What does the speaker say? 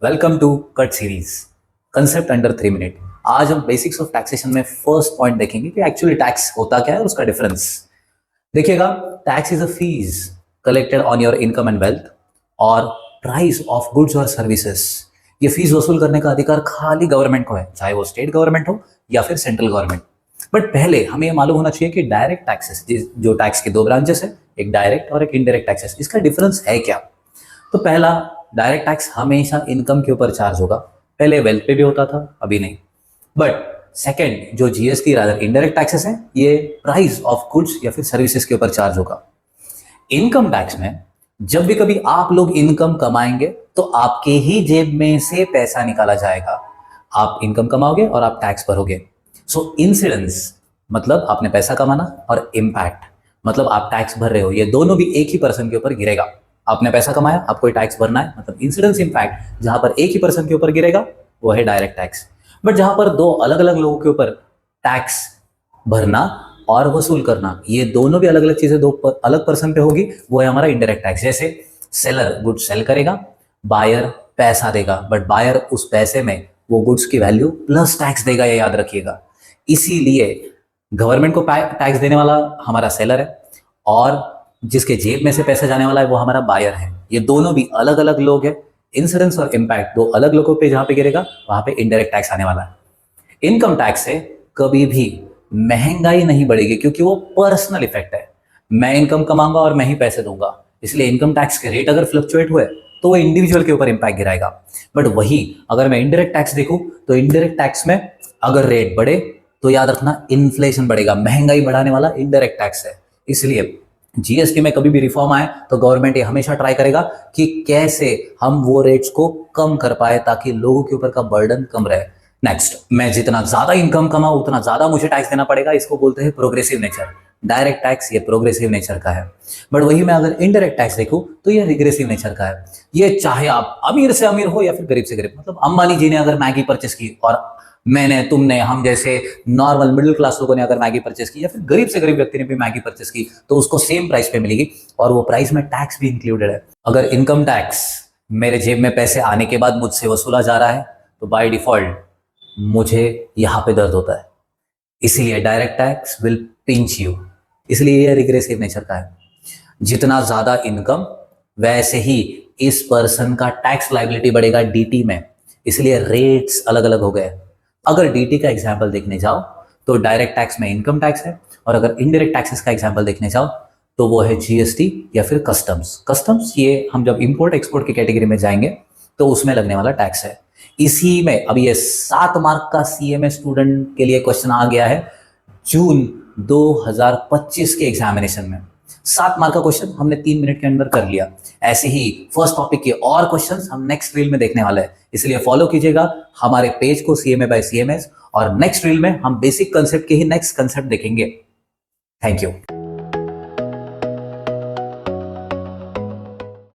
Welcome to cut series concept under 3 minute. आज हम basics of taxation में first point देखेंगे कि एक्चुअली टैक्स होता क्या है और उसका डिफरेंस देखिएगा। Tax is a fees collected on your income and wealth और प्राइस ऑफ गुड्स और सर्विसेज। ये फीस वसूल करने का अधिकार खाली गवर्नमेंट को है, चाहे वो स्टेट गवर्नमेंट हो या फिर सेंट्रल गवर्नमेंट। बट पहले हमें ये मालूम होना चाहिए कि डायरेक्ट टैक्सेस, जो टैक्स के दो ब्रांचेस है, एक डायरेक्ट और एक इनडायरेक्ट टैक्सेस, इसका डिफरेंस है क्या। तो पहला, डायरेक्ट टैक्स हमेशा इनकम के ऊपर चार्ज होगा। पहले वेल्थ पे भी होता था, अभी नहीं। बट सेकंड, जो जीएसटी रादर इनडायरेक्ट टैक्सेस है, ये प्राइस ऑफ गुड्स या फिर सर्विसेज के ऊपर चार्ज होगा। इनकम टैक्स में जब भी कभी आप लोग इनकम कमाएंगे तो आपके ही जेब में से पैसा निकाला जाएगा। आप इनकम कमाओगे और आप टैक्स भरोगे। सो इंसिडेंस मतलब आपने पैसा कमाना, और इम्पैक्ट मतलब आप टैक्स भर रहे हो, ये दोनों भी एक ही पर्सन के ऊपर गिरेगा। आपने पैसा कमाया, आपको टैक्स भरना है, मतलब इंसिडेंस इम्पैक्ट जहां पर एक ही पर्सन के ऊपर गिरेगा वो है डायरेक्ट टैक्स। बट जहां पर दो अलग अलग लोगों के ऊपर टैक्स भरना और वसूल करना, ये दोनों भी अलग अलग चीजें दो अलग पर्सन पे होगी, वो है हमारा इनडायरेक्ट टैक्स। जैसे सेलर गुड्स सेल करेगा, बायर पैसा देगा, बट बायर उस पैसे में वो गुड्स की वैल्यू प्लस टैक्स देगा, ये याद रखिएगा। इसीलिए गवर्नमेंट को टैक्स देने वाला हमारा सेलर है और जिसके जेब में से पैसा जाने वाला है वो हमारा बायर है। ये दोनों भी अलग अलग लोग हैं। इंसिडेंस और इम्पैक्ट दो अलग लोगों पे जहां पे गिरेगा वहां पे इनडायरेक्ट टैक्स आने वाला है। इनकम टैक्स से कभी भी महंगाई नहीं बढ़ेगी क्योंकि वो पर्सनल इफेक्ट है। मैं इनकम कमाऊंगा और मैं ही पैसे दूंगा, इसलिए इनकम टैक्स के रेट अगर फ्लक्चुएट हुए तो वो इंडिविजुअल के ऊपर इंपैक्ट गिराएगा। बट वही अगर मैं इनडायरेक्ट टैक्स देखूं तो इनडायरेक्ट टैक्स में अगर रेट बढ़े तो याद रखना इन्फ्लेशन बढ़ेगा। महंगाई बढ़ाने वाला इनडायरेक्ट टैक्स है। इसलिए जीएसटी में कभी भी रिफॉर्म आए तो गवर्नमेंट ये हमेशा ट्राई करेगा कि कैसे हम वो रेट्स को कम कर पाए ताकि लोगों के ऊपर का बर्डन कम रहे। नेक्स्ट, मैं जितना ज्यादा इनकम कमाऊं उतना ज्यादा मुझे टैक्स देना पड़ेगा, इसको बोलते हैं प्रोग्रेसिव नेचर। डायरेक्ट टैक्स ये प्रोग्रेसिव नेचर का है। बट वही मैं अगर इनडायरेक्ट टैक्स देखूं तो ये रिग्रेसिव नेचर का है। ये चाहे आप अमीर से अमीर हो या फिर गरीब से गरीब, मतलब अंबानी जी ने अगर मैगी परचेस की और मैंने, तुमने, हम जैसे नॉर्मल मिडिल क्लास लोगों ने अगर मैगी परचेस की या फिर गरीब से गरीब व्यक्ति ने भी मैगी परचेस की तो उसको सेम प्राइस पे मिलेगी और वो प्राइस में टैक्स भी इंक्लूडेड है। अगर इनकम टैक्स मेरे जेब में पैसे आने के बाद मुझसे वसूला जा रहा है तो बाय डिफॉल्ट मुझे यहां पे दर्द होता है। इसीलिए direct tax will pinch you, इसलिए यह रिग्रेसिव नेचर का है। जितना ज्यादा इनकम वैसे ही इस पर्सन का टैक्स लायबिलिटी बढ़ेगा डीटी में, इसलिए रेट्स अलग अलग हो गए। अगर डीटी का एग्जाम्पल देखने जाओ तो डायरेक्ट टैक्स में इनकम टैक्स है, और अगर इनडायरेक्ट टैक्सेस का एग्जाम्पल देखने जाओ तो वो है जीएसटी या फिर कस्टम्स। कस्टम्स ये हम जब इंपोर्ट एक्सपोर्ट की कैटेगरी में जाएंगे तो उसमें लगने वाला टैक्स है। इसी में अभी ये 7 मार्क का सीएमए स्टूडेंट के लिए क्वेश्चन आ गया है जून 2025 के एग्जामिनेशन में। 7 मार्क का क्वेश्चन हमने 3 मिनट के अंदर कर लिया। ऐसे ही फर्स्ट टॉपिक के और क्वेश्चंस हम नेक्स्ट रील में देखने वाले हैं, इसलिए फॉलो कीजिएगा हमारे पेज को सीएमए बाय सीएमएस, और नेक्स्ट रील में हम बेसिक कंसेप्ट के ही नेक्स्ट कंसेप्ट देखेंगे। Thank you.